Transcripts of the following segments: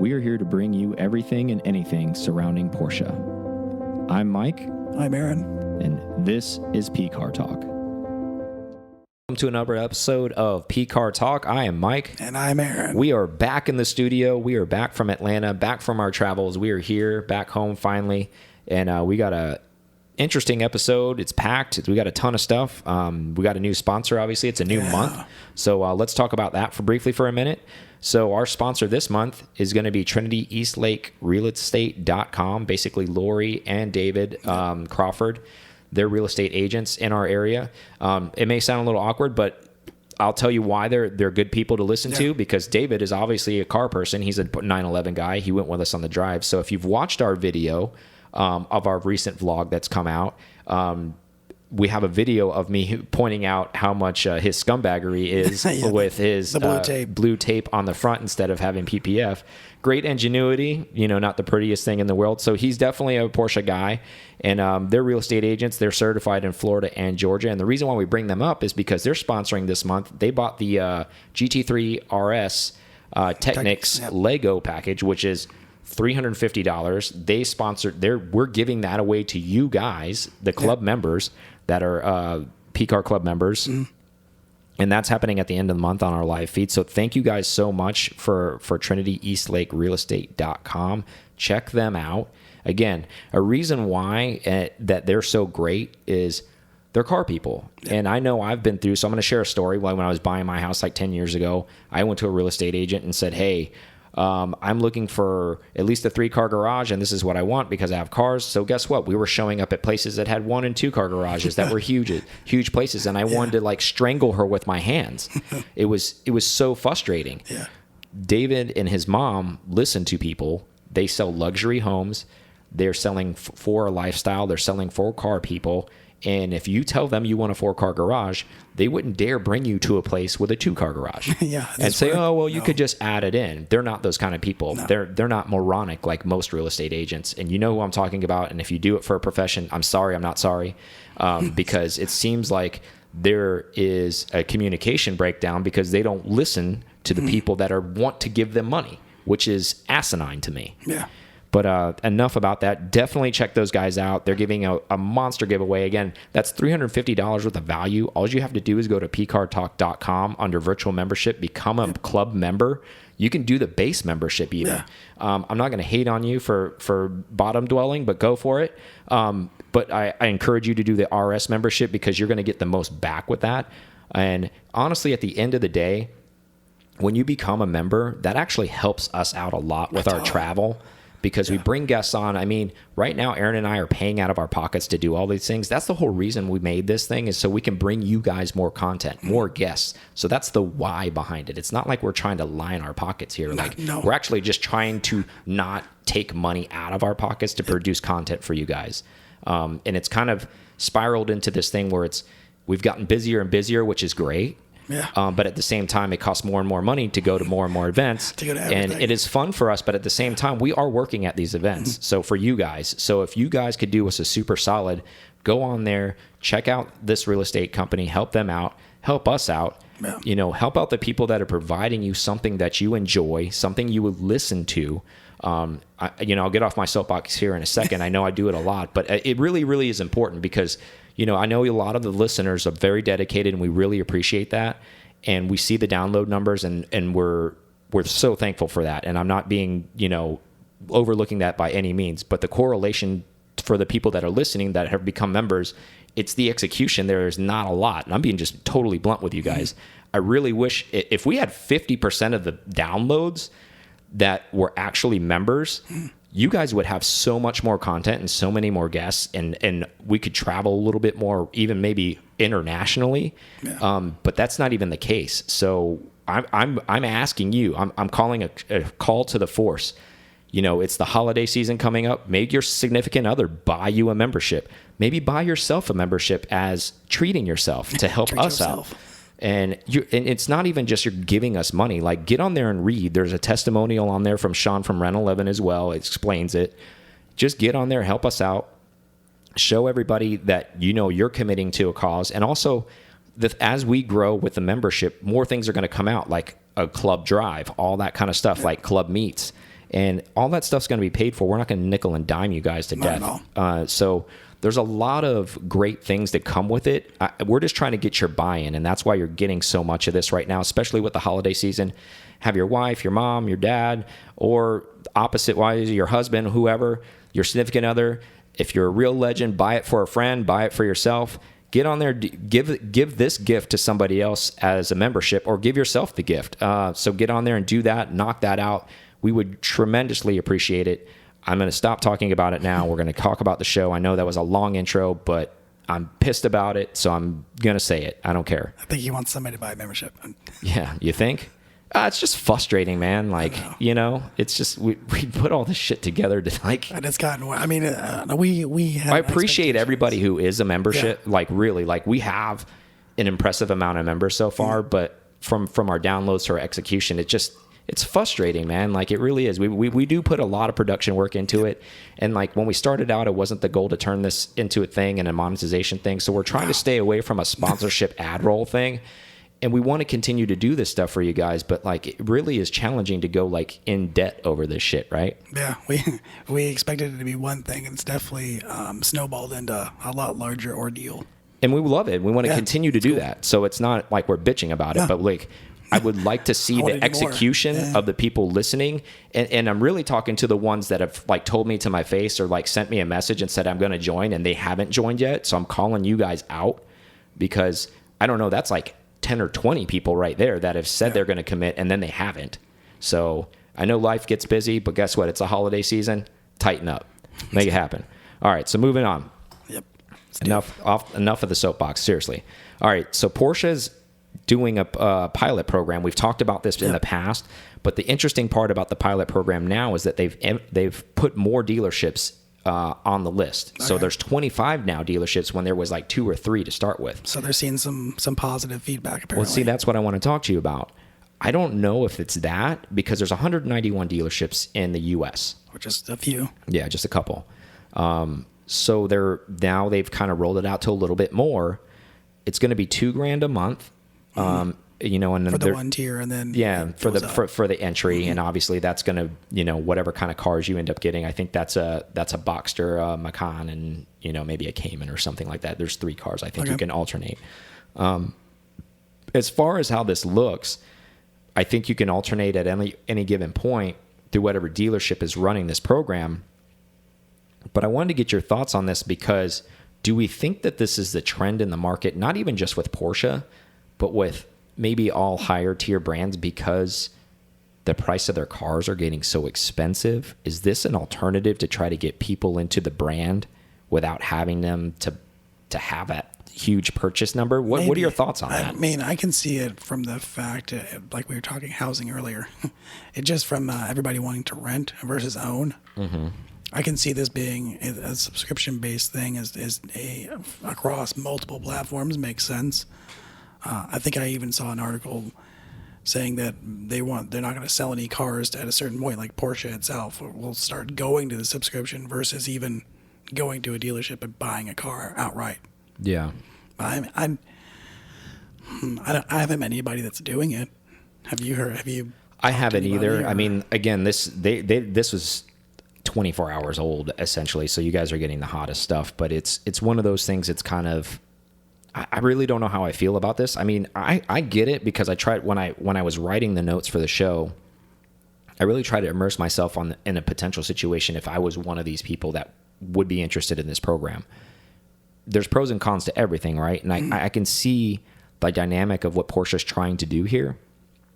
we are here to bring you everything and anything surrounding Porsche. I'm Mike. I'm Aaron. And this is PCar Talk. Welcome to another episode of PCar Talk. I am Mike. And I'm Aaron. We are back in the studio. We are back from Atlanta, back from our travels. We are here, back home finally. And we got a interesting episode. It's packed. We got a ton of stuff. We got a new sponsor, obviously. It's a new month. So let's talk about that briefly for a minute. So our sponsor this month is going to be TrinityEastLakeRealEstate.com. Basically, Lori and David Crawford. They're real estate agents in our area. It may sound a little awkward, but I'll tell you why they're good people to listen to, because David is obviously a car person. He's a 911 guy. He went with us on the drive. So if you've watched our video of our recent vlog that's come out, we have a video of me pointing out how much his scumbaggery is with his blue tape on the front instead of having PPF. Great ingenuity, not the prettiest thing in the world. So he's definitely a Porsche guy, and they're real estate agents. They're certified in Florida and Georgia. And the reason why we bring them up is because they're sponsoring this month. They bought the GT3 RS Technics Lego package, which is $350. They sponsored. We're giving that away to you guys, the club members that are PCar Club members. And that's happening at the end of the month on our live feed. So thank you guys so much for TrinityEastLakeRealEstate.com. Check them out. Again, a reason why that they're so great is they're car people. And I know I've been through, so I'm going to share a story. When I was buying my house like 10 years ago, I went to a real estate agent and said, hey, I'm looking for at least a 3-car garage, and this is what I want because I have cars. So guess what? We were showing up at places that had 1- and 2-car garages that were huge places, and I wanted to strangle her with my hands. It was so frustrating. David and his mom listen to people. They sell luxury homes. They're selling for a lifestyle. They're selling for car people. And if you tell them you want a 4-car garage, they wouldn't dare bring you to a place with a 2-car garage. And say, you could just add it in. They're not those kind of people. No. They're not moronic like most real estate agents. And you know who I'm talking about. And if you do it for a profession, I'm sorry, I'm not sorry. Because it seems like there is a communication breakdown because they don't listen to the people that want to give them money, which is asinine to me. But enough about that. Definitely check those guys out. They're giving a monster giveaway. Again, that's $350 worth of value. All you have to do is go to pcartalk.com under virtual membership, become a club member. You can do the base membership even. I'm not going to hate on you for bottom dwelling, but go for it. But I encourage you to do the RS membership because you're going to get the most back with that. And honestly, at the end of the day, when you become a member, that actually helps us out a lot with our travel. Because we bring guests on. I mean, right now, Aaron and I are paying out of our pockets to do all these things. That's the whole reason we made this thing, is so we can bring you guys more content, more guests. So that's the why behind it. It's not like we're trying to line our pockets here. We're actually just trying to not take money out of our pockets to produce content for you guys. And it's kind of spiraled into this thing where we've gotten busier and busier, which is great. But at the same time, it costs more and more money to go to more and more events. And it is fun for us, but at the same time, we are working at these events. So for you guys, if you guys could do us a super solid, go on there, check out this real estate company, help them out, help us out, help out the people that are providing you something that you enjoy, something you would listen to. I'll get off my soapbox here in a second. I know I do it a lot, but it really, really is important because I know a lot of the listeners are very dedicated, and we really appreciate that. And we see the download numbers, and we're so thankful for that. And I'm not being, overlooking that by any means. But the correlation for the people that are listening that have become members, it's the execution. There is not a lot. And I'm being just totally blunt with you guys. I really wish if we had 50% of the downloads that were actually members, you guys would have so much more content and so many more guests, and we could travel a little bit more, even maybe internationally. But that's not even the case. So I'm asking you. I'm calling a call to the force. It's the holiday season coming up. Make your significant other buy you a membership. Maybe buy yourself a membership as treating yourself to help us out. And it's not even just you're giving us money. Like, get on there and read. There's a testimonial on there from Sean from Rent 11 as well. It explains it. Just get on there, help us out. Show everybody that you're committing to a cause. And also, as we grow with the membership, more things are going to come out, like a club drive, all that kind of stuff, like club meets. and all that stuff's going to be paid for. We're not going to nickel and dime you guys to death. So there's a lot of great things that come with it. We're just trying to get your buy-in, and that's why you're getting so much of this right now, especially with the holiday season. Have your wife, your mom, your dad, or opposite-wise, your husband, whoever, your significant other. If you're a real legend, buy it for a friend, buy it for yourself. Get on there, give this gift to somebody else as a membership, or give yourself the gift. So get on there and do that, knock that out. We would tremendously appreciate it. I'm going to stop talking about it now. We're going to talk about the show. I know that was a long intro, but I'm pissed about it, so I'm going to say it. I don't care. I think he wants somebody to buy a membership. Yeah, you think? It's just frustrating, man. Like, it's just, we put all this shit together to like. And it's gotten, I mean, we have. I appreciate everybody who is a membership. Yeah. Like, really, like, we have an impressive amount of members so far, but from our downloads to our execution, it's frustrating, man. Like, it really is. We do put a lot of production work into it. And like, when we started out, it wasn't the goal to turn this into a thing and a monetization thing. So we're trying to stay away from a sponsorship ad roll thing. And we want to continue to do this stuff for you guys, but like, it really is challenging to go like in debt over this shit, right? Yeah, we expected it to be one thing, and it's definitely snowballed into a lot larger ordeal. And we love it. We want to continue to do that. So it's not like we're bitching about it, but like, I would like to see the execution of the people listening. And I'm really talking to the ones that have like told me to my face or like sent me a message and said, I'm going to join, and they haven't joined yet. So I'm calling you guys out, because I don't know, that's like 10 or 20 people right there that have said they're going to commit, and then they haven't. So I know life gets busy, but guess what? It's a holiday season. Tighten up. Make it happen. All right. So moving on. Yep. Enough of the soapbox. Seriously. All right. So Porsche's doing a pilot program. We've talked about this in the past, but the interesting part about the pilot program now is that they've put more dealerships on the list. Okay. So there's 25 now dealerships when there was like 2 or 3 to start with. So they're seeing some positive feedback, apparently. Well, see, that's what I want to talk to you about. I don't know if it's that, because there's 191 dealerships in the U.S. Or just a few. Yeah, just a couple. So they've kind of rolled it out to a little bit more. It's going to be $2,000 a month. And then for the one tier, and then for the entry, and obviously that's going to, whatever kind of cars you end up getting. I think that's a Boxster, Macan, and maybe a Cayman or something like that. There's 3 cars I think you can alternate. As far as how this looks, I think you can alternate at any given point through whatever dealership is running this program. But I wanted to get your thoughts on this, because do we think that this is the trend in the market, not even just with Porsche, but with maybe all higher tier brands, because the price of their cars are getting so expensive? Is this an alternative to try to get people into the brand without having them to have that huge purchase number? What are your thoughts on that? I mean, I can see it from the fact, like we were talking housing earlier, it just from everybody wanting to rent versus own. Mm-hmm. I can see this being a subscription-based thing across multiple platforms. Makes sense. I think I even saw an article saying that they're not going to sell any cars at a certain point, like Porsche itself will start going to the subscription versus even going to a dealership and buying a car outright. Yeah. I haven't met anybody that's doing it. Have you heard? I haven't either. I mean, again, this was 24 hours old essentially, so you guys are getting the hottest stuff. But it's one of those things. It's kind of, I really don't know how I feel about this. I mean, I get it, because I tried when I was writing the notes for the show, I really tried to immerse myself in a potential situation if I was one of these people that would be interested in this program. There's pros and cons to everything, right? And I can see the dynamic of what Porsche's trying to do here.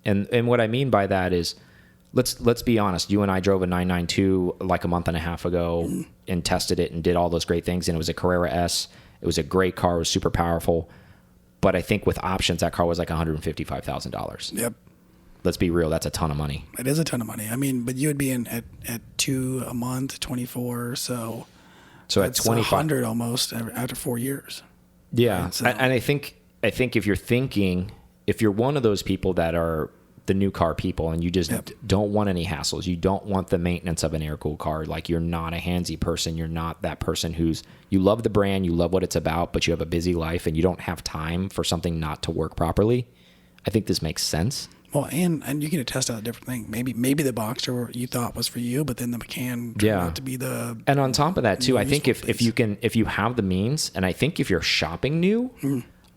And what I mean by that is, let's be honest. You and I drove a 992 like a month and a half ago and tested it and did all those great things. And it was a Carrera S. It was a great car. It was super powerful. But I think with options, that car was like $155,000. Yep. Let's be real. That's a ton of money. It is a ton of money. I mean, but you would be in at 2 a month, 24. So at 2,500 almost after 4 years. Yeah. Right? So, and I think if you're one of those people that are the new car people and you just don't want any hassles, you don't want the maintenance of an air-cooled car, like you're not a handsy person, you're not that person you love the brand, you love what it's about, but you have a busy life and you don't have time for something not to work properly, I think this makes sense. Well, and you can test out a different thing. Maybe the Boxster you thought was for you, but then the Macan turned out to be the. And on top of that too, I think if you have the means, and I think if you're shopping new,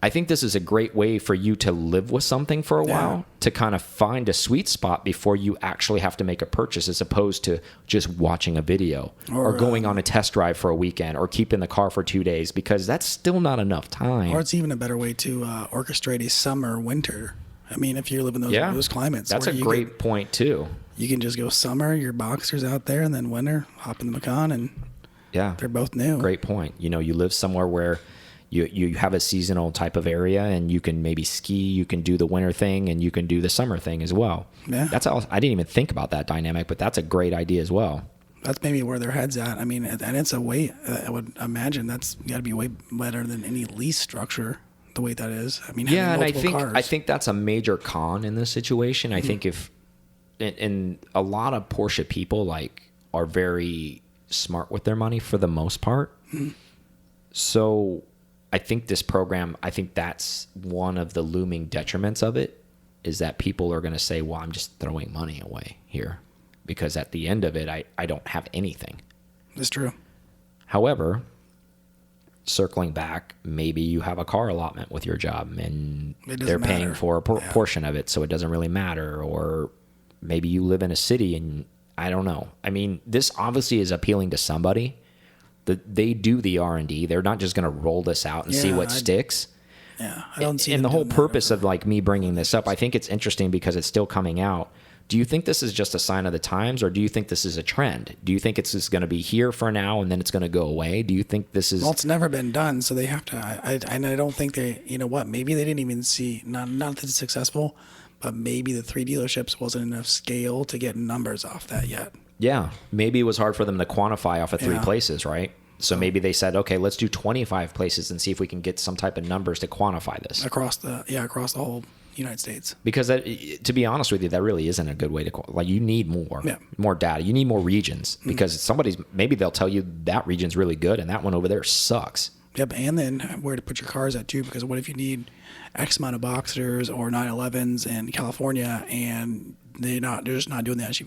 I think this is a great way for you to live with something for a while, to kind of find a sweet spot before you actually have to make a purchase, as opposed to just watching a video or going on a test drive for a weekend or keeping the car for 2 days, because that's still not enough time. Or it's even a better way to orchestrate a summer, winter. I mean, if you're living those climates. That's a great point too. You can just go summer, your Boxster's out there, and then winter, hop in the Macan, and they're both new. Great point. You know, you live somewhere where you have a seasonal type of area, and you can maybe ski, you can do the winter thing, and you can do the summer thing as well. Yeah. That's all. I didn't even think about that dynamic, but that's a great idea as well. That's maybe where their head's at. I mean, and it's a way, I would imagine that's got to be way better than any lease structure, the way that is. I mean, and I think that's a major con in this situation. I think if, and a lot of Porsche people are very smart with their money for the most part. So I think this program, I think that's one of the looming detriments of it, is that people are going to say, well, I'm just throwing money away here, because at the end of it, I don't have anything. That's true. However, circling back, maybe you have a car allotment with your job, and they're paying for a portion of it, so it doesn't really matter. Or maybe you live in a city, and I don't know. I mean, this obviously is appealing to somebody. They do the R&D. They're not just going to roll this out and see what sticks. Yeah, I don't see. And the whole purpose of me bringing this up, I think it's interesting because it's still coming out. Do you think this is just a sign of the times, or do you think this is a trend? Do you think it's just going to be here for now and then it's going to go away? Do you think this is... Well, it's never been done, so they have to... I don't think they... You know what? Maybe they didn't even see... Not that it's successful, but maybe the 3 dealerships wasn't enough scale to get numbers off that yet. Yeah, maybe it was hard for them to quantify off of 3 places, right? So maybe they said, okay, let's do 25 places and see if we can get some type of numbers to quantify this. Across the whole United States. Because to be honest with you, that really isn't a good way to... you need more data. You need more regions, because maybe they'll tell you that region's really good and that one over there sucks. Yep, and then where to put your cars at too, because what if you need X amount of Boxsters or 911s in California and they're just not doing the SUVs?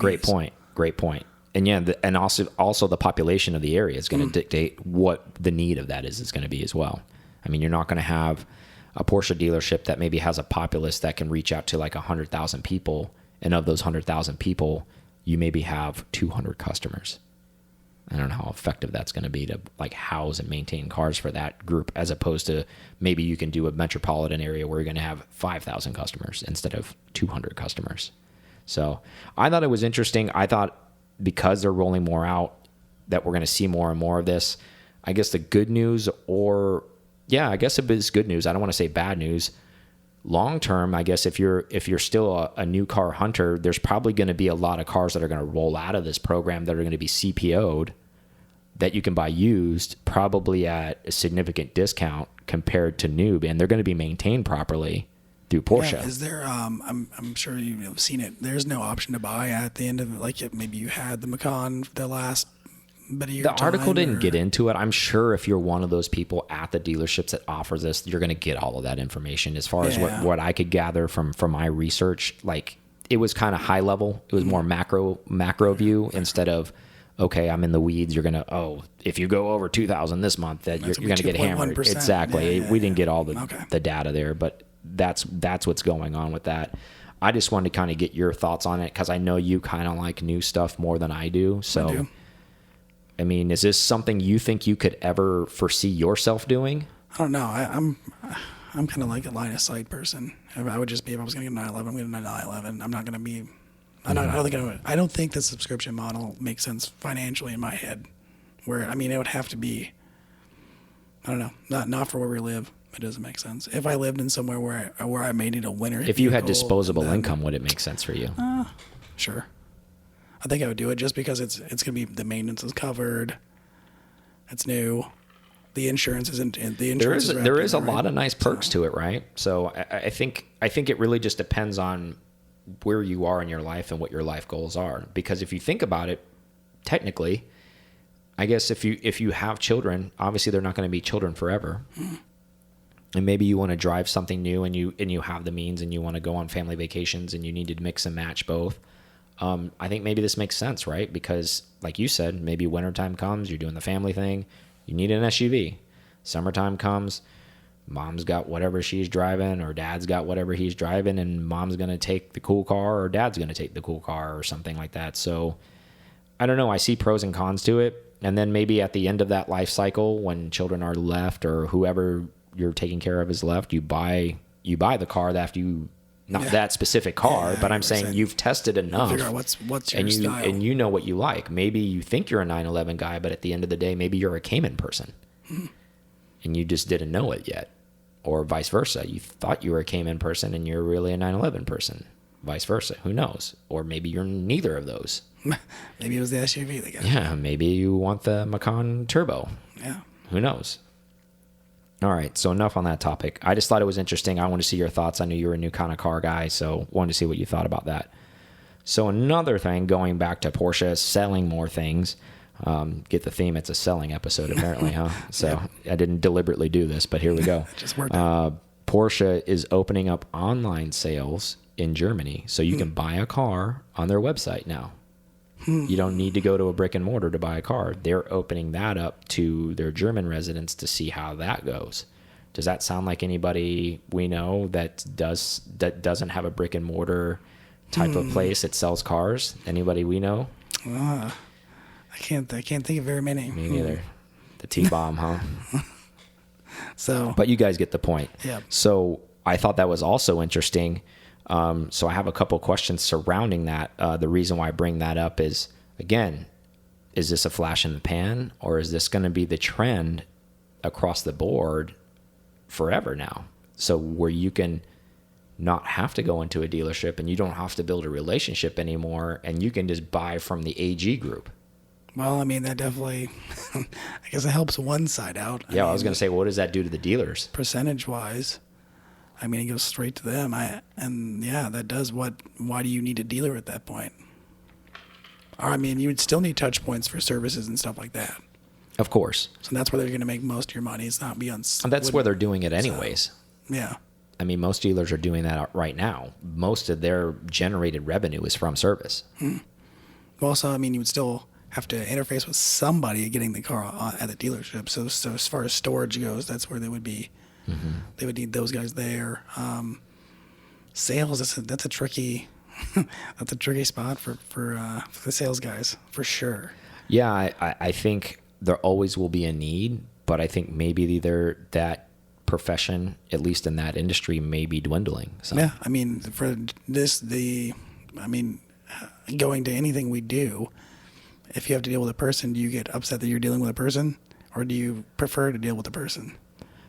Great point. And and also the population of the area is going to dictate what the need of that is going to be as well. I mean, you're not going to have a Porsche dealership that maybe has a populace that can reach out to 100,000 people, and of those 100,000 people, you maybe have 200 customers. I don't know how effective that's going to be to house and maintain cars for that group, as opposed to maybe you can do a metropolitan area where you're going to have 5,000 customers instead of 200 customers. So I thought it was interesting. I thought because they're rolling more out that we're going to see more and more of this. I guess the good news, I guess it is good news. I don't want to say bad news. Long term, I guess if you're still a new car hunter, there's probably going to be a lot of cars that are going to roll out of this program that are going to be CPO'd, that you can buy used, probably at a significant discount compared to new, and they're going to be maintained properly through Porsche. Yeah, is there? I'm sure you've seen it. There's no option to buy at the end of it. Maybe you had the Macan the last bit of your time. The article didn't get into it. I'm sure if you're one of those people at the dealerships that offers this, you're going to get all of that information. As far as what I could gather from my research, it was kind of high level. It was more macro view instead of, okay, I'm in the weeds. You're going to, if you go over 2,000 this month, that you're going to get hammered. Exactly. We didn't get all the data there, but that's what's going on with that. I just wanted to kind of get your thoughts on it, because I know you kind of like new stuff more than I do. So, I do. I mean, is this something you think you could ever foresee yourself doing? I don't know. I'm kind of like a line of sight person. I would just be, if I was going to get a 911, I'm going to get a 911. I'm not going to be. I don't think the subscription model makes sense financially in my head. Where it would have to be. I don't know. Not for where we live. It doesn't make sense. If I lived in somewhere where I may need a winter, if you had disposable income, would it make sense for you? Sure. I think I would do it just because it's going to be, the maintenance is covered. It's new. The insurance isn't. The insurance there is a lot of nice perks to it, right? So I think it really just depends on where you are in your life and what your life goals are. Because if you think about it, technically, I guess if you have children, obviously they're not going to be children forever. and maybe you want to drive something new and you have the means and you want to go on family vacations and you need to mix and match both. I think maybe this makes sense, right? Because like you said, maybe wintertime comes, you're doing the family thing, you need an SUV. Summertime comes, mom's got whatever she's driving or dad's got whatever he's driving, and mom's going to take the cool car or dad's going to take the cool car or something like that. So I don't know. I see pros and cons to it. And then maybe at the end of that life cycle, when children are left or whoever you're taking care of is left, you buy the car after you, not that specific car, but I'm saying you've tested enough. Figure out what's your style. And you know what you like. Maybe you think you're a 911 guy, but at the end of the day, maybe you're a Cayman person. And you just didn't know it yet. Or vice versa. You thought you were a Cayman person and you're really a 911 person. Vice versa. Who knows? Or maybe you're neither of those. Maybe it was the SUV they got. Yeah, maybe you want the Macan Turbo. Yeah. Who knows? All right, so enough on that topic. I just thought it was interesting. I want to see your thoughts. I knew you were a new kind of car guy, so wanted to see what you thought about that. So another thing, going back to Porsche selling more things. Get the theme, it's a selling episode apparently, huh? So I didn't deliberately do this, but here we go. Just worked. Porsche is opening up online sales in Germany, so you can buy a car on their website now. You don't need to go to a brick and mortar to buy a car. They're opening that up to their German residents to see how that goes. Does that sound like anybody we know that doesn't have a brick and mortar type of place that sells cars? Anybody we know? I can't think of very many. Me neither. The T-bomb, huh? So, but you guys get the point. Yeah. So I thought that was also interesting. So I have a couple questions surrounding that. The reason why I bring that up is, again, is this a flash in the pan, or is this going to be the trend across the board forever now? So where you can not have to go into a dealership and you don't have to build a relationship anymore, and you can just buy from the AG group. Well, I mean, that definitely, I guess it helps one side out. I was going to say, what does that do to the dealers? Percentage-wise, I mean, it goes straight to them. That does what. Why do you need a dealer at that point? Or, I mean, you would still need touch points for services and stuff like that. Of course. So that's where they're going to make most of your money. It's not beyond. And that's where they're doing it anyways. So, yeah. I mean, most dealers are doing that right now. Most of their generated revenue is from service. Also, I mean, you would still have to interface with somebody getting the car at the dealership. So as far as storage goes, that's where they would be. They would need those guys there. Sales, that's a tricky spot for the sales guys for sure. Yeah, I think there always will be a need, but I think maybe that profession, at least in that industry, may be dwindling. So. Yeah, I mean, for this, going to anything we do, if you have to deal with a person, do you get upset that you're dealing with a person, or do you prefer to deal with a person?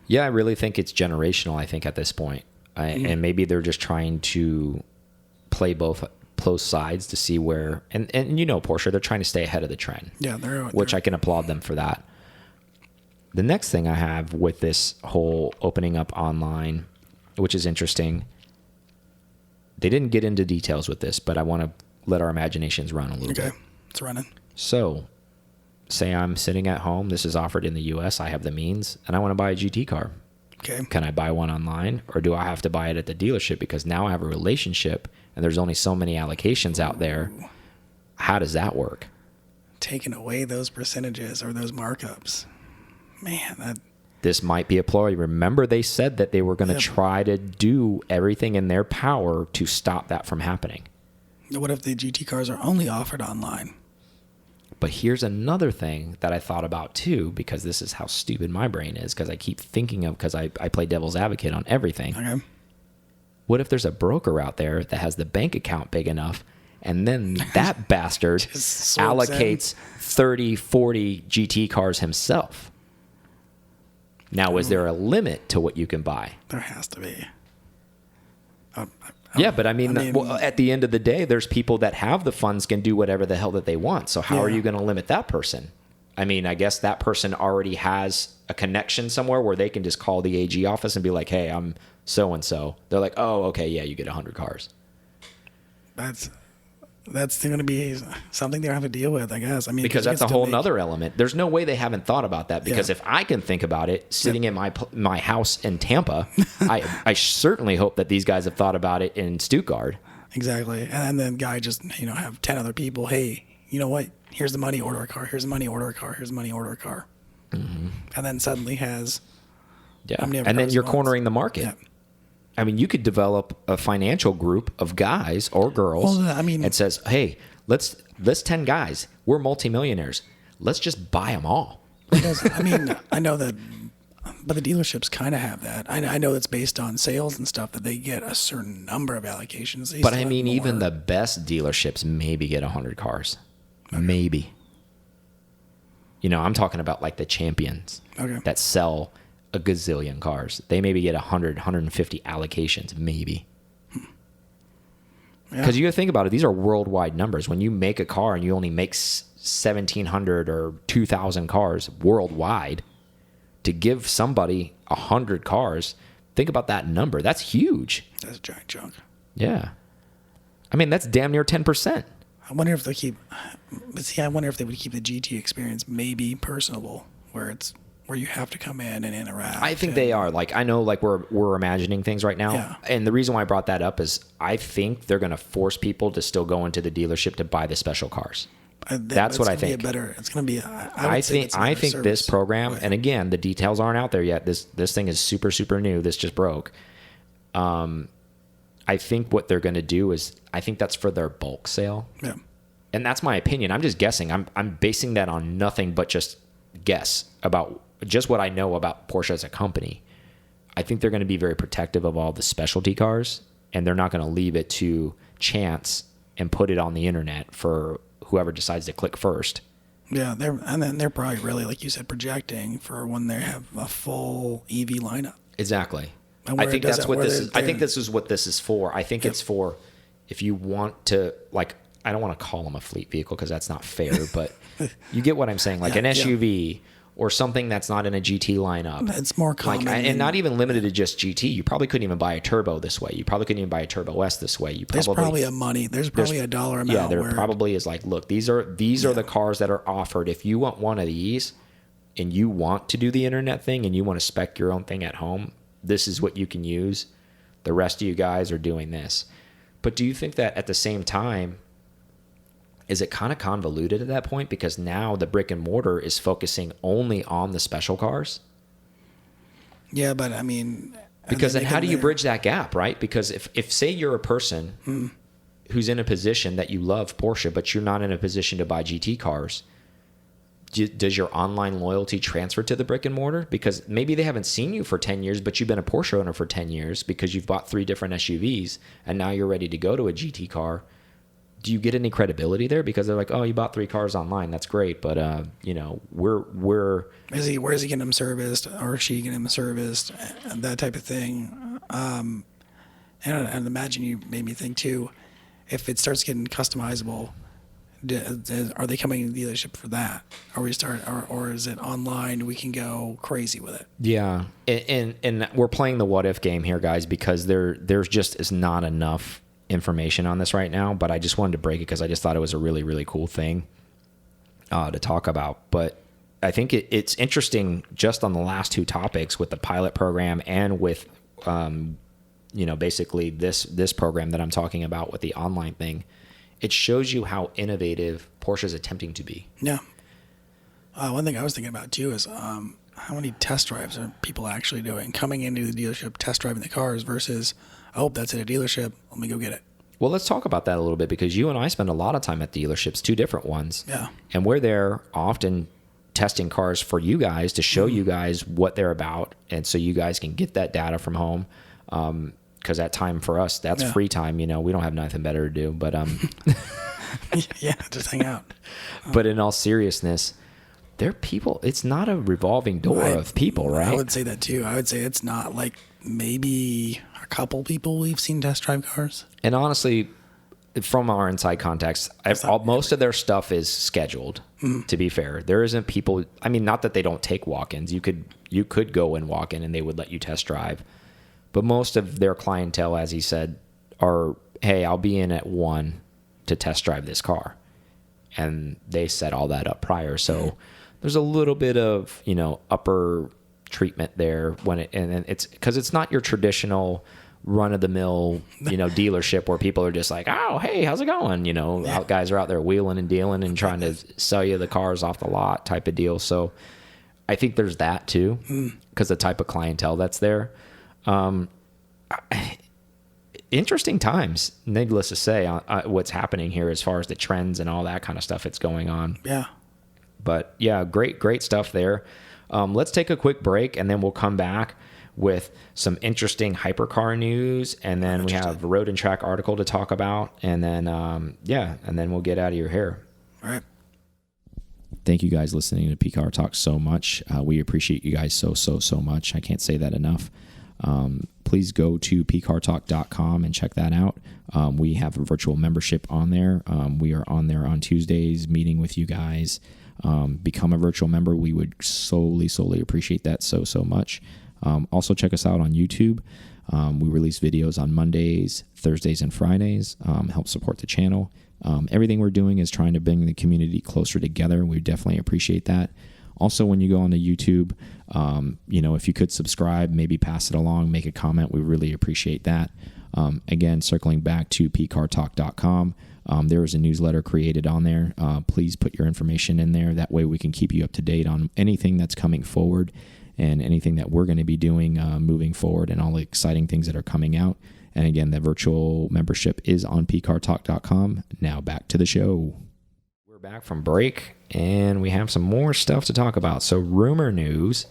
Yeah, I really think it's generational, I think, at this point. And maybe they're just trying to play both sides to see where... And Porsche, they're trying to stay ahead of the trend. Yeah, which I can applaud them for that. The next thing I have with this whole opening up online, which is interesting, they didn't get into details with this, but I want to let our imaginations run a little bit. Okay, it's running. So, say I'm sitting at home. This is offered in the U.S. I have the means, and I want to buy a GT car. Okay. Can I buy one online, or do I have to buy it at the dealership? Because now I have a relationship, and there's only so many allocations out there. How does that work? Taking away those percentages or those markups. Man, this might be a ploy. Remember, they said that they were going to try to do everything in their power to stop that from happening. What if the GT cars are only offered online? But here's another thing that I thought about too, because this is how stupid my brain is, because I keep thinking of, because I play devil's advocate on everything. Okay. What if there's a broker out there that has the bank account big enough, and then that bastard allocates 30, 40 GT cars himself? Now, is there a limit to what you can buy? There has to be. Yeah, but I mean, at the end of the day, there's people that have the funds, can do whatever the hell that they want. So how are you going to limit that person? I mean, I guess that person already has a connection somewhere where they can just call the AG office and be like, hey, I'm so-and-so. They're like, oh, okay, yeah, you get 100 cars. that's going to be something they'll have to deal with, I guess. I mean, because that's a whole nother element. There's no way they haven't thought about that, because if I can think about it sitting in my house in Tampa, I certainly hope that these guys have thought about it in Stuttgart. Exactly. And then guy just, have 10 other people. Hey, you know what? Here's the money, order a car. Here's the money, order a car. Here's the money, order a car. Mm-hmm. And then suddenly has... And then you're cornering the market. Yeah. I mean, you could develop a financial group of guys or girls and says, hey, let's 10 guys. We're multimillionaires. Let's just buy them all. I know that, but the dealerships kind of have that. I know it's based on sales and stuff that they get a certain number of allocations. But I mean, even the best dealerships maybe get 100 cars. Okay. Maybe. I'm talking about like the champions that sell a gazillion cars. They maybe get 100, 150 allocations, maybe. Because you got to think about it, these are worldwide numbers. When you make a car and you only make 1,700 or 2,000 cars worldwide, to give somebody 100 cars, think about that number. That's huge. That's a giant chunk. Yeah. I mean, that's damn near 10%. I wonder if they would keep the GT experience maybe personable, where you have to come in and interact. I think they are. Like, I know, like we're imagining things right now. Yeah. And the reason why I brought that up is I think they're going to force people to still go into the dealership to buy the special cars. That's what I think. It's going to I think this program, and again, the details aren't out there yet. This thing is super, super new. This just broke. I think what they're going to do is, I think that's for their bulk sale. Yeah. And that's my opinion. I'm just guessing. I'm basing that on nothing but just guess about just what I know about Porsche as a company. I think they're going to be very protective of all the specialty cars, and they're not going to leave it to chance and put it on the internet for whoever decides to click first. Yeah, they're probably really, like you said, projecting for when they have a full EV lineup. Exactly. I think that's what this is. I think this is what this is for. I think it's for if you want to, like, I don't want to call them a fleet vehicle because that's not fair, but you get what I'm saying. Like an SUV or something that's not in a GT lineup. It's more common. And not even limited to just GT. You probably couldn't even buy a turbo this way. You probably couldn't even buy a Turbo S this way. There's probably a dollar amount. Yeah, there probably is like, look, these are the cars that are offered. If you want one of these and you want to do the internet thing and you want to spec your own thing at home, this is what you can use. The rest of you guys are doing this. But do you think that at the same time, is it kind of convoluted at that point? Because now the brick and mortar is focusing only on the special cars? Yeah, but I mean... Because then how do you bridge that gap, right? Because if say you're a person who's in a position that you love Porsche, but you're not in a position to buy GT cars, does your online loyalty transfer to the brick and mortar? Because maybe they haven't seen you for 10 years, but you've been a Porsche owner for 10 years because you've bought 3 different SUVs, and now you're ready to go to a GT car. Do you get any credibility there? Because they're like, oh, you bought 3 cars online. That's great. But, we're... where is he getting them serviced? Or is she getting them serviced? That type of thing. And imagine you made me think, too, if it starts getting customizable, are they coming to the dealership for that? Or is it online? We can go crazy with it. Yeah. And we're playing the what if game here, guys, because there's just is not enough information on this right now, but I just wanted to break it because I just thought it was a really, really cool thing to talk about. But I think it's interesting just on the last 2 topics with the pilot program and with, basically this program that I'm talking about with the online thing. It shows you how innovative Porsche is attempting to be. Yeah. One thing I was thinking about too is how many test drives are people actually doing? Coming into the dealership, test driving the cars versus, oh, that's at a dealership, let me go get it. Well, let's talk about that a little bit because you and I spend a lot of time at dealerships, 2 different ones. Yeah. And we're there often testing cars for you guys to show you guys what they're about, and so you guys can get that data from home. Because that time for us, that's free time. We don't have nothing better to do. But yeah, just hang out. But in all seriousness, they're people. It's not a revolving door of people, right? I would say that too. I would say it's not like maybe a couple people we've seen test drive cars. And honestly, from our inside contacts, most of their stuff is scheduled. To be fair, there isn't people. I mean, not that they don't take walk-ins. You could go and walk in, and they would let you test drive. But most of their clientele, as he said, are, hey, I'll be in at 1 to test drive this car. And they set all that up prior. So there's a little bit of, upper treatment there and it's because it's not your traditional run of the mill, dealership where people are just like, oh, hey, how's it going? Guys are out there wheeling and dealing and trying to sell you the cars off the lot type of deal. So I think there's that too, because the type of clientele that's there. Interesting times, needless to say, what's happening here as far as the trends and all that kind of stuff that's going on. Yeah. But yeah, great stuff there. Let's take a quick break and then we'll come back with some interesting hypercar news. And then we have a road and track article to talk about. And then, and then we'll get out of your hair. All right. Thank you guys listening to PCar Talk so much. We appreciate you guys so much. I can't say that enough. Please go to pcartalk.com and check that out. We have a virtual membership on there. We are on there on Tuesdays meeting with you guys. Become a virtual member. We would solely appreciate that so much. Also check us out on YouTube. We release videos on Mondays, Thursdays, and Fridays. Help support the channel. Everything we're doing is trying to bring the community closer together. We definitely appreciate that. Also, when you go onto YouTube, if you could subscribe, maybe pass it along, make a comment, we really appreciate that. Again, circling back to pcartalk.com, there is a newsletter created on there. Please put your information in there. That way we can keep you up to date on anything that's coming forward and anything that we're going to be doing moving forward and all the exciting things that are coming out. And again, the virtual membership is on pcartalk.com. Now back to the show. We're back from break, and we have some more stuff to talk about. So rumor news.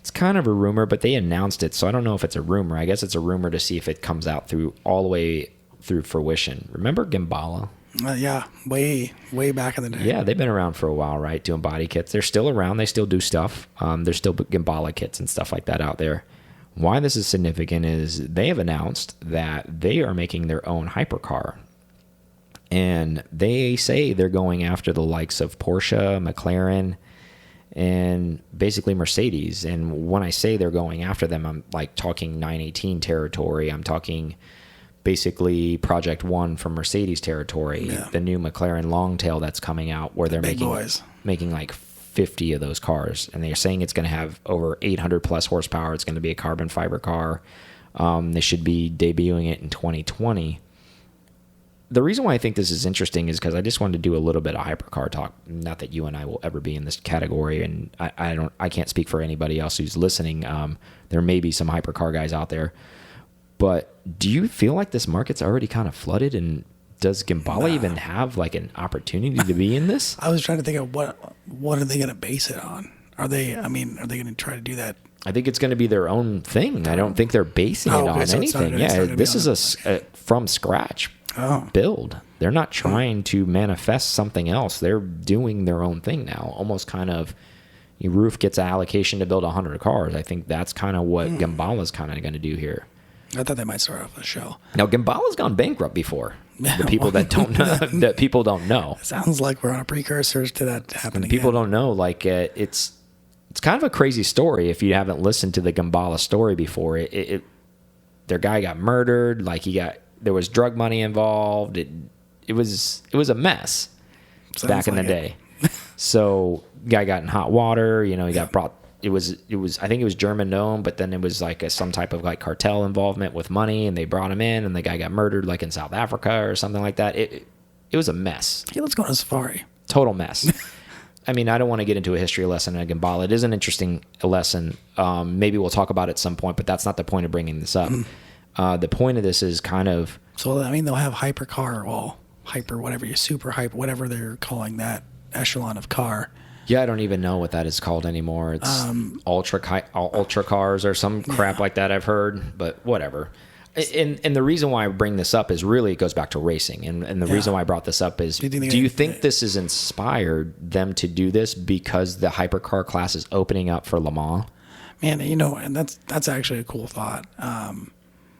It's kind of a rumor, but they announced it, so I don't know if it's a rumor. I guess it's a rumor to see if it comes out all the way through fruition. Remember Gembella? Yeah, way back in the day. Yeah, they've been around for a while, right, doing body kits. They're still around. They still do stuff. There's still Gembella kits and stuff like that out there. Why this is significant is they have announced that they are making their own hypercar. And they say they're going after the likes of Porsche, McLaren, and basically Mercedes. And when I say they're going after them, I'm like talking 918 territory. I'm talking basically Project One from Mercedes territory, the new McLaren Longtail that's coming out, where they're making like 50 of those cars. And they're saying it's going to have over 800 plus horsepower. It's going to be a carbon fiber car. They should be debuting it in 2020. The reason why I think this is interesting is because I just wanted to do a little bit of hypercar talk. Not that you and I will ever be in this category, and I can't speak for anybody else who's listening. There may be some hypercar guys out there, but do you feel like this market's already kind of flooded? And does Gembella even have like an opportunity to be in this? I was trying to think of what are they going to base it on? Are they going to try to do that? I think it's going to be their own thing. I don't think they're basing it on anything. This is a from scratch build. They're not trying to manifest something else. They're doing their own thing now. Almost kind of, your roof gets an allocation to build 100 cars. I think that's kind of what Gembella's kind of going to do here. I thought they might start off with a show. Now, Gembella's gone bankrupt before. The people that don't know, that people don't know. Sounds like we're on a precursor to that happening. People don't know. Like it's kind of a crazy story if you haven't listened to the Gembella story before. Their guy got murdered. Like there was drug money involved. It was a mess. Sounds back in the day. So guy got in hot water. He got brought. It was I think it was German owned, but then it was like some type of like cartel involvement with money, and they brought him in, and the guy got murdered like in South Africa or something like that. It was a mess. Hey, let's go on a safari. Total mess. I mean, I don't want to get into a history lesson in Gembella. It is an interesting lesson. Maybe we'll talk about it at some point, but that's not the point of bringing this up. The point of this is kind of... So, I mean, they'll have hyper, whatever, super hyper, whatever they're calling that echelon of car. Yeah, I don't even know what that is called anymore. It's ultra cars or some crap like that I've heard, but whatever. And the reason why I bring this up is really it goes back to racing. And the reason why I brought this up is, do you think this has inspired them to do this because the hypercar class is opening up for Le Mans? Man, and that's actually a cool thought.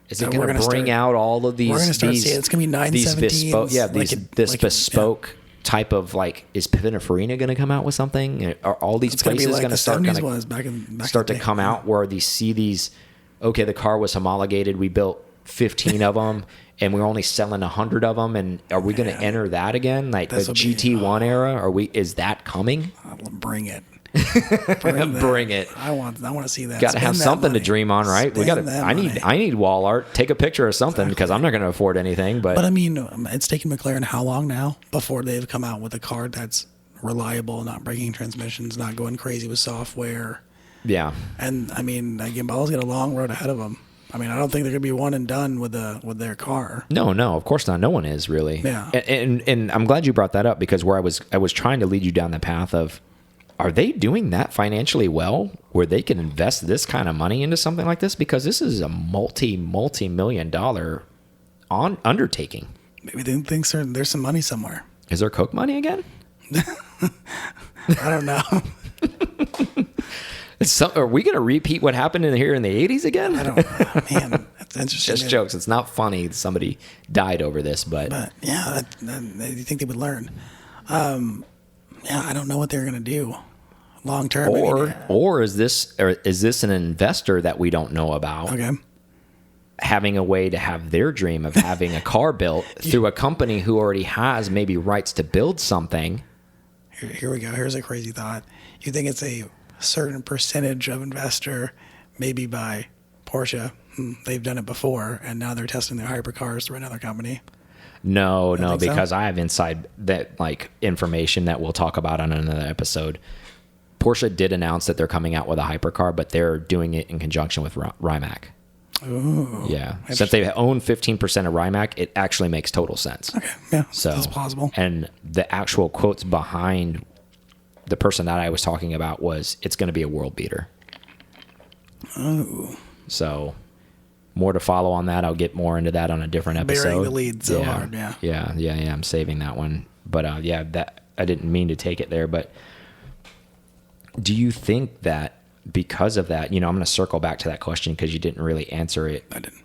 Is it going to bring out all of these? We're going to start seeing it's going to be 917s. This bespoke type of is Pininfarina going to come out with something? Are all these places going to start to come out where they see these? Okay, the car was homologated. We built 15 of them, and we're only selling 100 of them, and are we going to enter that again? Like the GT1 era? Is that coming? Bring it. Bring it. I want to see that. Got to have something to dream on, right? I need wall art. Take a picture of something because I'm not going to afford anything. But I mean, it's taken McLaren how long now before they've come out with a car that's reliable, not breaking transmissions, not going crazy with software. Yeah. And I mean, Gembella's got a long road ahead of them. I mean, I don't think they're going to be one and done with their car. No, of course not. No one is really. Yeah. And I'm glad you brought that up because where I was trying to lead you down the path of, are they doing that financially well where they can invest this kind of money into something like this? Because this is a multi-million dollar undertaking. Maybe they think there's some money somewhere. Is there Coke money again? I don't know. Are we going to repeat what happened here in the 80s again? I don't know. Man, that's interesting. Just jokes. It's not funny. Somebody died over this, but yeah, you think they would learn. Yeah, I don't know what they're going to do long term. Or is this an investor that we don't know about? Okay. Having a way to have their dream of having a car built through a company who already has maybe rights to build something. Here we go. Here's a crazy thought. You think it's a certain percentage of investor, maybe by Porsche? They've done it before, and now they're testing their hypercars through another company. No, because I have inside that information that we'll talk about on another episode. Porsche did announce that they're coming out with a hypercar, but they're doing it in conjunction with Rimac. Ooh. Yeah. Since they own 15% of Rimac, it actually makes total sense. Okay. Yeah. So that's plausible. And the actual quotes behind the person that I was talking about was, it's going to be a world beater. Oh. So more to follow on that. I'll get more into that on a different episode. Burying the lead so hard, yeah. Yeah. I'm saving that one. But that I didn't mean to take it there. But do you think that because of that, I'm going to circle back to that question because you didn't really answer it. I didn't.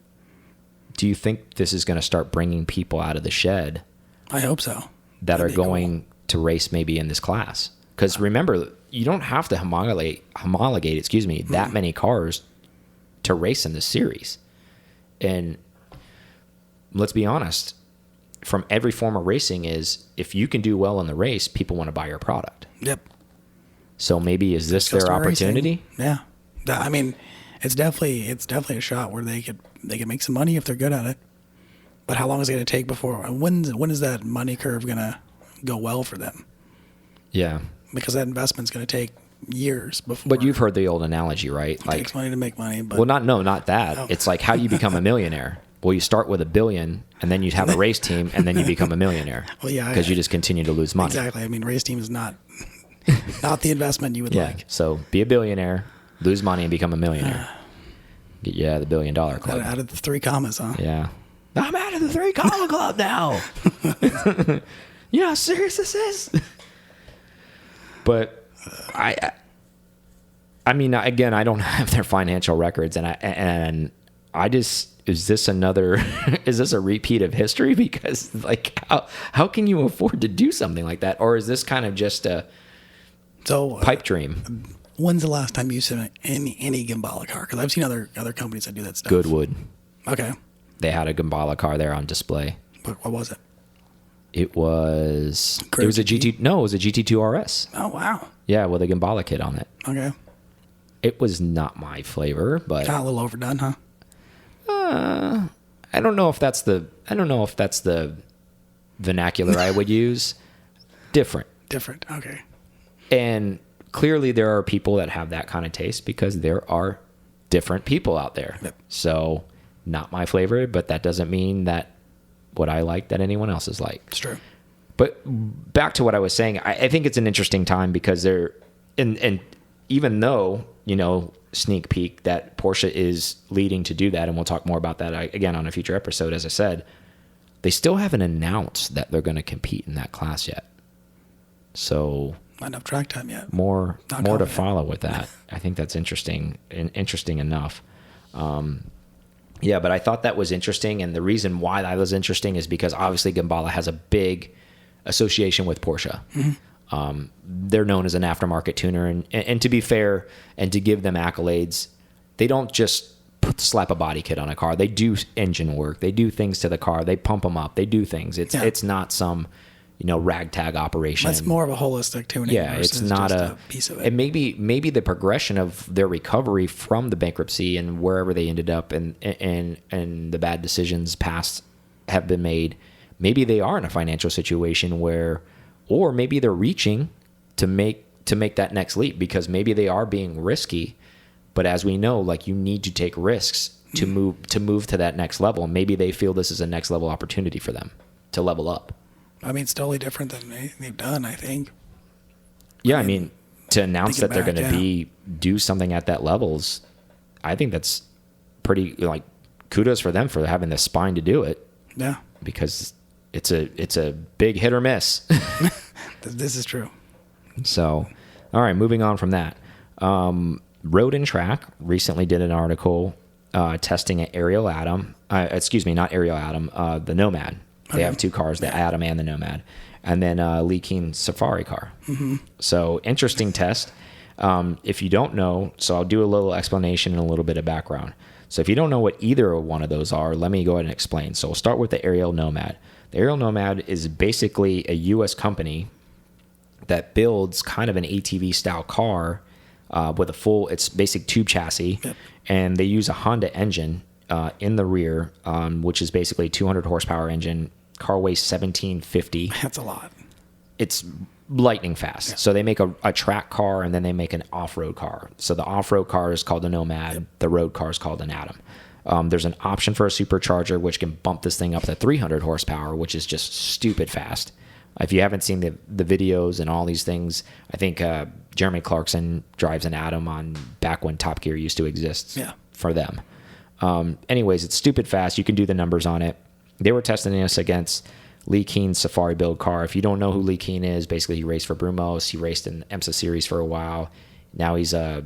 Do you think this is going to start bringing people out of the shed? I hope so. That are going to race maybe in this class? Because remember, you don't have to homologate, that many cars to race in this series. And let's be honest, from every form of racing is, if you can do well in the race, people want to buy your product. Yep. So maybe is this their opportunity? Racing. Yeah. I mean, it's definitely a shot where they could make some money if they're good at it. But how long is it going to take before? When is that money curve going to go well for them? Yeah. Because that investment's going to take years before. But you've heard the old analogy, right? It takes money to make money. But not that. Oh. It's like how do you become a millionaire? Well, you start with $1 billion, and then you have a race team, and then you become a millionaire. Well, yeah, because you just continue to lose money. Exactly. I mean, race team is not the investment you would like. So be a billionaire, lose money, and become a millionaire. Get you out of the $1 billion club. Out of the 3 commas, huh? Yeah. I'm out of the 3 comma club now. You know how serious this is? But I mean, again, I don't have their financial records, and I just, is this a repeat of history? Because how can you afford to do something like that? Or is this kind of just a pipe dream? When's the last time you saw any Gembella car? Because I've seen other companies that do that stuff. Goodwood. Okay. They had a Gembella car there on display. But what was it? It was a GT. No, it was a GT2 RS. Oh wow. Yeah, with a Gembella kit on it. Okay. It was not my flavor, but kind of a little overdone, huh? I don't know if that's the vernacular I would use. Different. Okay. And clearly there are people that have that kind of taste because there are different people out there. Yep. So not my flavor, but that doesn't mean that what I like that anyone else is like. It's true. But back to what I was saying, I think it's an interesting time because and even though, sneak peek that Porsche is leading to do that, and we'll talk more about that again on a future episode, as I said, they still haven't announced that they're going to compete in that class yet. So not enough track time yet. More to follow with that. I think that's interesting enough. Yeah, but I thought that was interesting, and the reason why that was interesting is because obviously Gembella has a big association with Porsche. Mm-hmm. They're known as an aftermarket tuner, and to be fair, and to give them accolades, they don't just slap a body kit on a car. They do engine work. They do things to the car. They pump them up. They do things. It's not some, ragtag operation. That's more of a holistic tuning. Yeah, it's not just a piece of it. And maybe the progression of their recovery from the bankruptcy and wherever they ended up and the bad decisions past have been made. Maybe they are in a financial situation or maybe they're reaching to make that next leap because maybe they are being risky. But as we know, like you need to take risks to move to that next level. And maybe they feel this is a next level opportunity for them to level up. I mean, it's totally different than anything they've done, I think. Yeah, I mean, to announce that they're going to do something at that levels, I think that's pretty kudos for them for having the spine to do it. Yeah, because it's a big hit or miss. This is true. So, all right, moving on from that. Road and Track recently did an article testing at Ariel Atom. Not Ariel Atom, the Nomad. They have two cars, the Atom and the Nomad. And then Lee Keen's Safari car. Mm-hmm. So, interesting test. If you don't know, so I'll do a little explanation and a little bit of background. So if you don't know what either one of those are, let me go ahead and explain. So we'll start with the Ariel Nomad. The Ariel Nomad is basically a U.S. company that builds kind of an ATV style car with a full, it's basic tube chassis. Yep. And they use a Honda engine in the rear, which is basically a 200 horsepower engine. Car weighs 1750. That's a lot. It's lightning fast. Yeah. So they make a track car and then they make an off-road car. So the off-road car is called the Nomad. Yep. The road car is called an Atom. There's an option for a supercharger, which can bump this thing up to 300 horsepower, which is just stupid fast. If you haven't seen the videos and all these things, I think Jeremy Clarkson drives an Atom on back when Top Gear used to exist for them. Anyways, it's stupid fast. You can do the numbers on it. They were testing this against Lee Keen's Safari build car. If you don't know who Lee Keen is, basically he raced for Brumos. He raced in the IMSA series for a while. Now he's a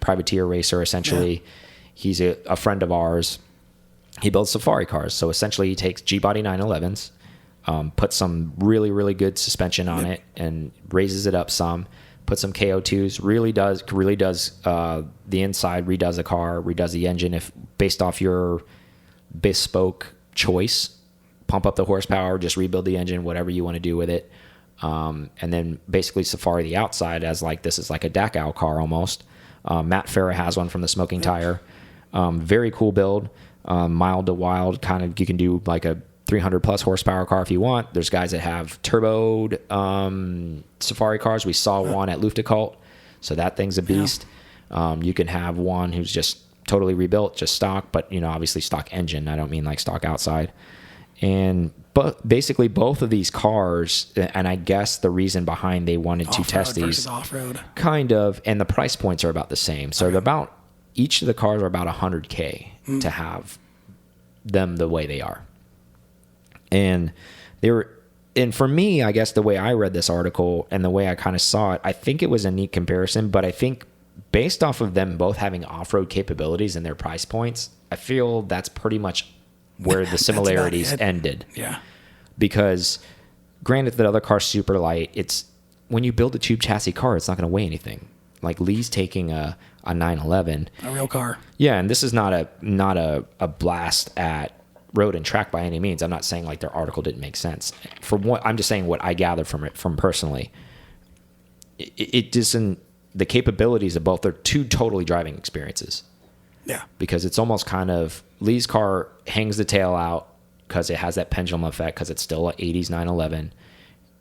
privateer racer essentially. Yeah. He's a friend of ours. He builds Safari cars. So essentially he takes G-Body 911s, puts some really, really good suspension on it and raises it up some, puts some KO2s, really does the inside, redoes the car, redoes the engine if based off your bespoke choice. Pump up the horsepower, just rebuild the engine, whatever you want to do with it. And then basically Safari the outside as this is like a Dachau car almost. Matt Farah has one from the Smoking Tire. Very cool build. Mild to wild, kind of, you can do like a 300 plus horsepower car if you want. There's guys that have turboed Safari cars. We saw one at Luftgekalt, so that thing's a beast. You can have one who's just totally rebuilt, just stock, but obviously stock engine. I don't mean like stock outside. But basically both of these cars, and I guess the reason behind they wanted to test these off-road, kind of, and the price points are about the same. So they're each of the cars are about $100K to have them the way they are. And for me, I guess the way I read this article and the way I kind of saw it, I think it was a neat comparison, but I think based off of them both having off-road capabilities and their price points, I feel that's pretty much where the similarities ended. Yeah. Because granted that other car's super light, it's when you build a tube chassis car, it's not going to weigh anything. Like Lee's taking a 911, a real car. Yeah, and this is not a blast at Road and Track by any means. I'm not saying like their article didn't make sense. I'm just saying what I gathered from personally. It doesn't. The capabilities of both are two totally driving experiences. Yeah. Because it's almost kind of Lee's car hangs the tail out because it has that pendulum effect because it's still an 80s 911.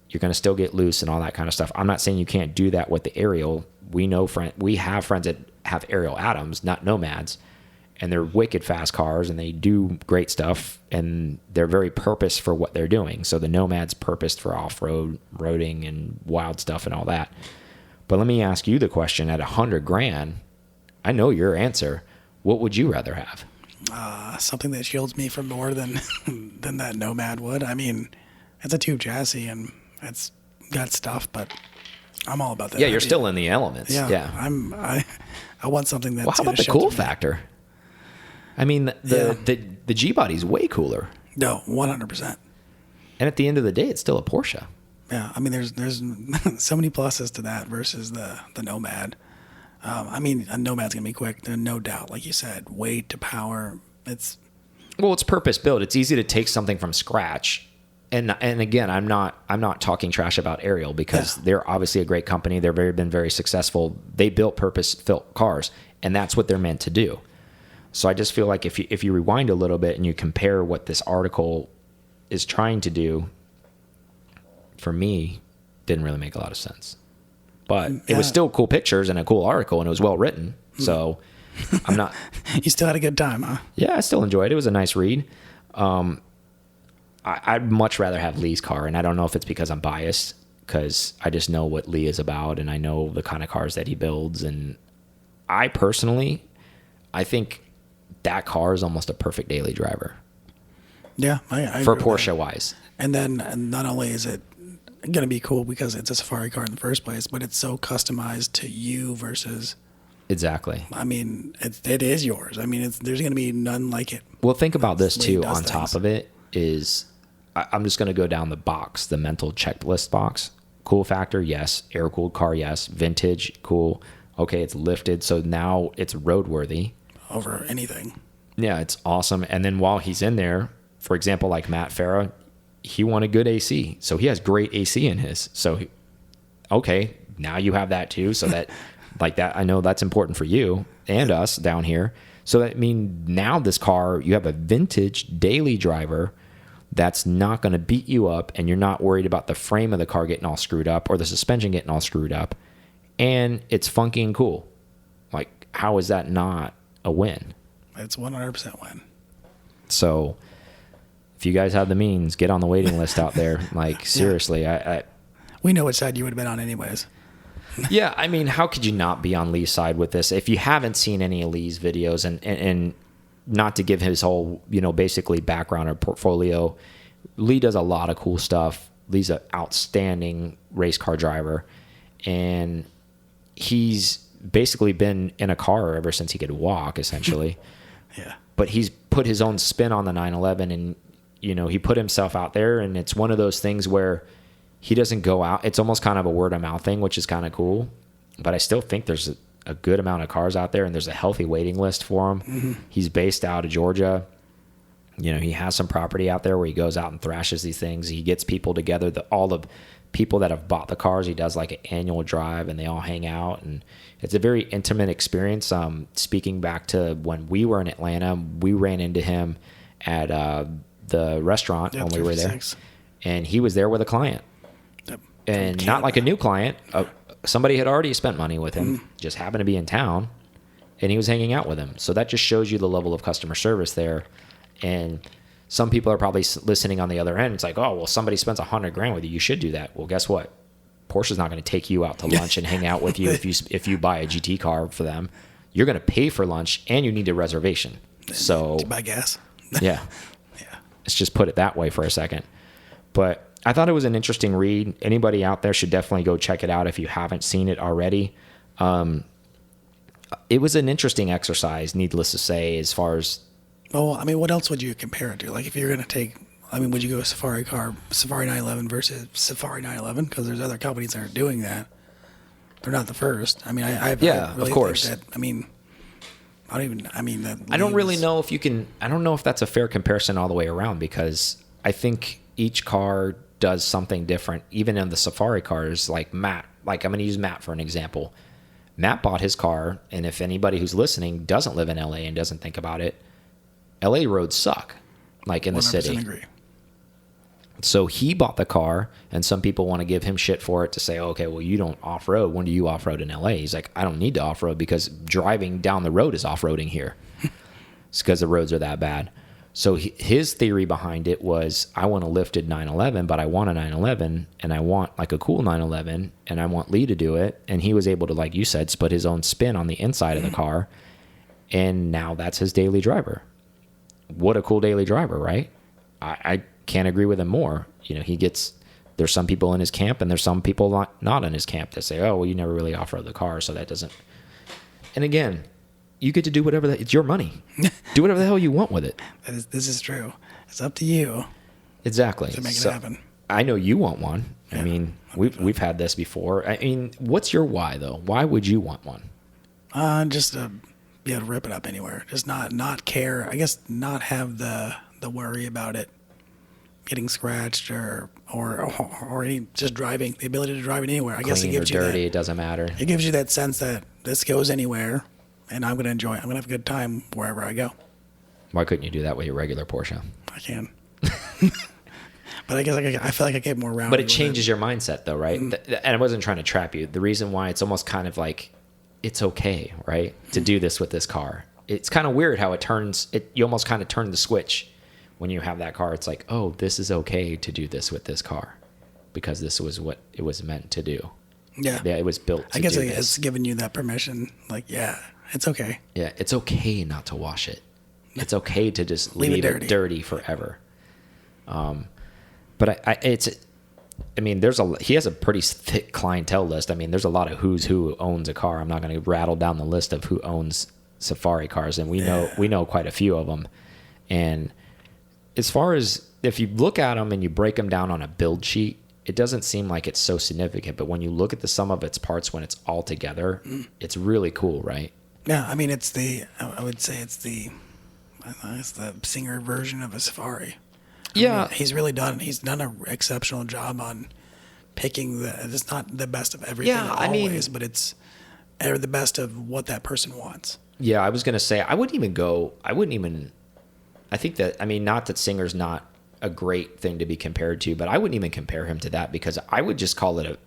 You're going to still get loose and all that kind of stuff. I'm not saying you can't do that with the Ariel. We have friends that have Ariel Atoms, not Nomads, and they're wicked fast cars and they do great stuff and they're very purposed for what they're doing. So the Nomad's purposed for off-road, roading and wild stuff and all that. But let me ask you the question: at $100,000, I know your answer. What would you rather have? Something that shields me from more than that Nomad would. I mean, it's a tube chassis and it's got stuff, but I'm all about that. Yeah, you're still in the elements. Yeah. I want something that's. Well, how about the cool factor? I mean, the G-Body's way cooler. No, 100%. And at the end of the day, it's still a Porsche. Yeah, I mean, there's so many pluses to that versus the Nomad. I mean, a Nomad's gonna be quick, no doubt. Like you said, weight to power. It's purpose built. It's easy to take something from scratch. And again, I'm not talking trash about Ariel because they're obviously a great company. They've been very successful. They built purpose-built cars, and that's what they're meant to do. So I just feel like if you rewind a little bit and you compare what this article is trying to do, for me, didn't really make a lot of sense. But it was still cool pictures and a cool article, and it was well written. So I'm not. You still had a good time, huh? Yeah, I still enjoyed it. It was a nice read. I'd much rather have Lee's car, and I don't know if it's because I'm biased, because I just know what Lee is about, and I know the kind of cars that he builds. And I personally, I think that car is almost a perfect daily driver. Yeah, I for agree with Porsche wise. And then not only is it going to be cool because it's a safari car in the first place, but it's so customized to you versus. Exactly. I mean, it is yours. I mean, there's going to be none like it. Well, think about this too. On top of it is, I'm just going to go down the box, the mental checklist box. Cool factor, yes. Air cooled car, yes. Vintage, cool. Okay, it's lifted, so now it's roadworthy. Over anything. Yeah, it's awesome. And then while he's in there, for example, like Matt Farah, he wanted good AC. So he has great AC in his. So, okay, now you have that too. So that, like that, I know that's important for you and us down here. So that means now this car, you have a vintage daily driver that's not going to beat you up, and you're not worried about the frame of the car getting all screwed up or the suspension getting all screwed up. And it's funky and cool. Like, how is that not a win? It's 100% win. So if you guys have the means, get on the waiting list out there. Like, seriously, we know which side you would have been on anyways. Yeah, I mean, how could you not be on Lee's side with this? If you haven't seen any of Lee's videos, and not to give his whole, basically background or portfolio, Lee does a lot of cool stuff. Lee's an outstanding race car driver, and he's basically been in a car ever since he could walk, essentially. Yeah. But he's put his own spin on the 911, and he put himself out there, and it's one of those things where he doesn't go out. It's almost kind of a word of mouth thing, which is kind of cool. But I still think there's a good amount of cars out there, and there's a healthy waiting list for him. Mm-hmm. He's based out of Georgia. He has some property out there where he goes out and thrashes these things. He gets people together, all the people that have bought the cars. He does like an annual drive, and they all hang out, and it's a very intimate experience. Speaking back to when we were in Atlanta, we ran into him at the restaurant when we were there, and he was there with a client. Yep. And not like a new client. Somebody had already spent money with him, just happened to be in town, and he was hanging out with him. So that just shows you the level of customer service there. And some people are probably listening on the other end. It's like, oh, well, somebody spends $100,000 with you. You should do that. Well, guess what? Porsche's not going to take you out to lunch and hang out with you if you buy a GT car for them. You're going to pay for lunch, and you need a reservation. So to buy gas. Yeah. Let's just put it that way for a second. But I thought it was an interesting read. Anybody out there should definitely go check it out if you haven't seen it already. It was an interesting exercise, needless to say, as far as... Well, I mean, what else would you compare it to? Like, if you're going to take... I mean, would you go Safari 911 versus Safari 911? Because there's other companies that are doing that. They're not the first. I mean, I really of course. think that, I mean... I don't really know if you can... I don't know if that's a fair comparison all the way around, because I think each car does something different. Even in the Safari cars, like Matt. Like, I'm going to use Matt for an example. Matt bought his car, and if anybody who's listening doesn't live in LA and doesn't think about it, LA roads suck, like in the city. 100% agree. So he bought the car, and some people want to give him shit for it to say, okay, well, you don't off-road. When do you off-road in LA? He's like, I don't need to off-road because driving down the road is off-roading here. It's because the roads are that bad. So his theory behind it was, I want a lifted 911, but I want a 911, and I want like a cool 911, and I want Lee to do it. And he was able to, like you said, put his own spin on the inside of the car, and now that's his daily driver. What a cool daily driver, right? I can't agree with him more. There's some people in his camp, and there's some people not in his camp that say, oh, well, you never really off-road the car, so that doesn't. And again, you get to do whatever it's your money. Do whatever the hell you want with it. This is true. It's up to you. Exactly. To make it happen. I know you want one. Yeah, I mean, we've had this before. I mean, what's your why though? Why would you want one? Just to be able to rip it up anywhere. Just not care. I guess not have the worry about it getting scratched or any, just driving, the ability to drive it anywhere. I guess it Clean or gives you dirty, that, it doesn't matter. it gives you that sense that this goes anywhere and I'm going to enjoy it. I'm going to have a good time wherever I go. Why couldn't you do that with your regular Porsche? I can. But I guess I feel like I get more rounded. But it changes your mindset, though, right? And I wasn't trying to trap you. The reason why it's almost kind of like it's okay, right, to do this with this car. It's kind of weird how it turns. You almost kind of turn the switch when you have that car. It's like, oh, this is okay to do this with this car because this was what it was meant to do. Yeah, it was built to I guess do it's this. giving you that permission. Like, yeah, it's okay. Yeah, it's okay not to wash it. It's okay to just leave it dirty forever. But I mean, he has a pretty thick clientele list. I mean, there's a lot of who's who owns a car. I'm not going to rattle down the list of who owns Safari cars, and we know quite a few of them. And as far as if you look at them and you break them down on a build sheet, it doesn't seem like it's so significant. But when you look at the sum of its parts when it's all together, it's really cool, right? Yeah, I mean, I would say it's the Singer version of a Safari. I mean, he's done an exceptional job on picking it's not the best of everything always, but it's the best of what that person wants. Yeah, I was going to say, I think that, I mean, not that Singer's not a great thing to be compared to, but I wouldn't even compare him to that because I would just call it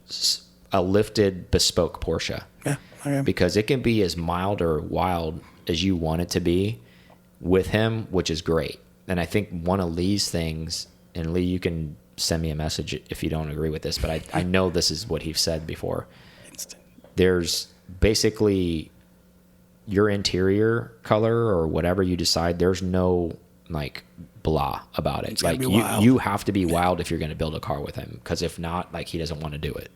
a lifted bespoke Porsche. Yeah, okay. Because it can be as mild or wild as you want it to be with him, which is great. And I think one of Lee's things, and Lee, you can send me a message if you don't agree with this, but I know this is what he's said before. There's basically your interior color or whatever you decide, there's no like blah about it. Like you have to be wild if you're going to build a car with him, because if not, like he doesn't want to do it.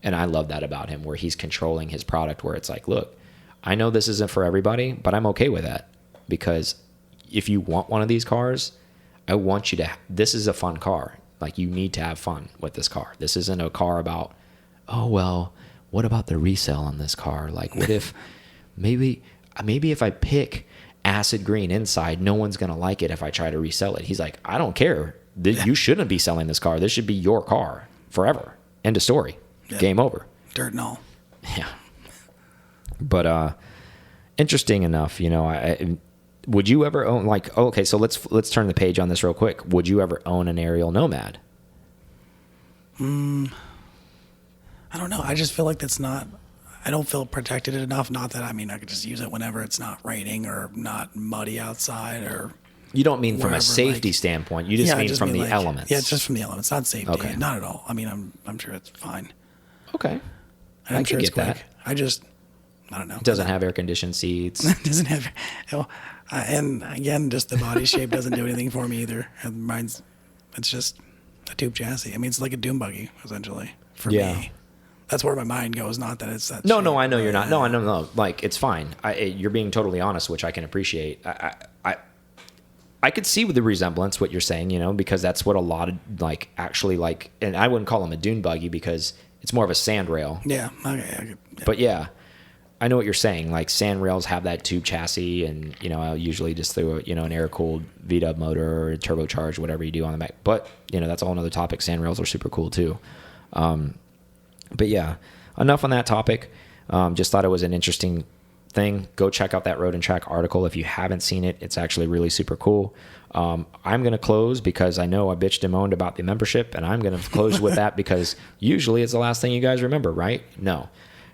And I love that about him, where he's controlling his product, where it's like, look, I know this isn't for everybody, but I'm okay with that, because if you want one of these cars, I want you to, this is a fun car. Like, you need to have fun with this car. This isn't a car about, oh, well, what about the resale on this car? Like, what if maybe if I pick acid green inside, no one's going to like it if I try to resell it. He's like, I don't care. You shouldn't be selling this car. This should be your car forever. End of story. Yep. Game over. Dirt and all. Yeah. But interesting enough, you know, would you ever own, like, okay, so let's turn the page on this real quick. Would you ever own an Ariel Nomad? I don't know. I just feel like I don't feel protected enough. Not that, I mean, I could just use it whenever it's not raining or not muddy outside or. You don't mean from a safety like, standpoint. You just mean from the elements. Yeah, just from the elements. Not safety. Okay. Not at all. I mean, I'm sure it's fine. Okay. And I'm sure it's quick. That. I don't know. It doesn't have air conditioned seats. It doesn't have. And again, just the body shape doesn't do anything for me either. It's just a tube chassis. I mean, it's like a dune buggy essentially for me. That's where my mind goes. Not that it's that. No, I know you're not. No, I know. Like, it's fine. You're being totally honest, which I can appreciate. I could see with the resemblance what you're saying, you know, because that's what a lot of and I wouldn't call them a dune buggy because it's more of a sand rail. Yeah. Okay. Yeah. But yeah, I know what you're saying. Like, sand rails have that tube chassis, and you know, I'll usually just throw an air cooled V-dub motor or turbocharged, whatever you do on the back. But you know, that's a whole other topic. Sand rails are super cool too. But yeah, enough on that topic. Just thought it was an interesting thing. Go check out that Road and Track article if you haven't seen it. It's actually really super cool. I'm going to close because I know I bitched and moaned about the membership, and I'm going to close with that because usually it's the last thing you guys remember, right? No.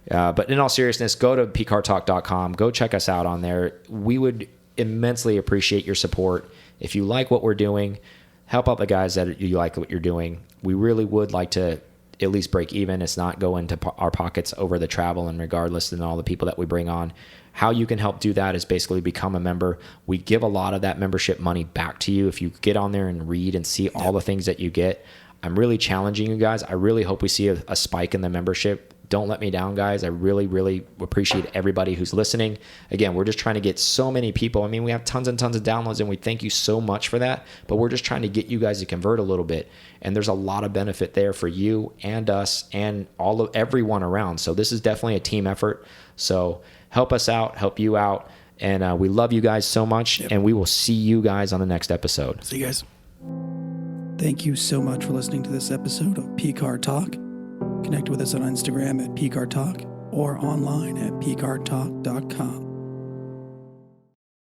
But in all seriousness, go to PCarTalk.com. Go check us out on there. We would immensely appreciate your support. If you like what we're doing, help out the guys that you like what you're doing. We really would like to at least break even. It's not go into our pockets over the travel, and regardless and all the people that we bring on. How you can help do that is basically become a member. We give a lot of that membership money back to you if you get on there and read and see all the things that you get. I'm really challenging you guys. I really hope we see a spike in the membership. Don't let me down, guys. I really, really appreciate everybody who's listening. Again, we're just trying to get so many people. I mean, we have tons and tons of downloads, and we thank you so much for that. But we're just trying to get you guys to convert a little bit. And there's a lot of benefit there for you and us and everyone around. So this is definitely a team effort. So help us out, help you out. And we love you guys so much. And we will see you guys on the next episode. See you guys. Thank you so much for listening to this episode of PCar Talk. Connect with us on Instagram at PCar Talk or online at PCarTalk.com.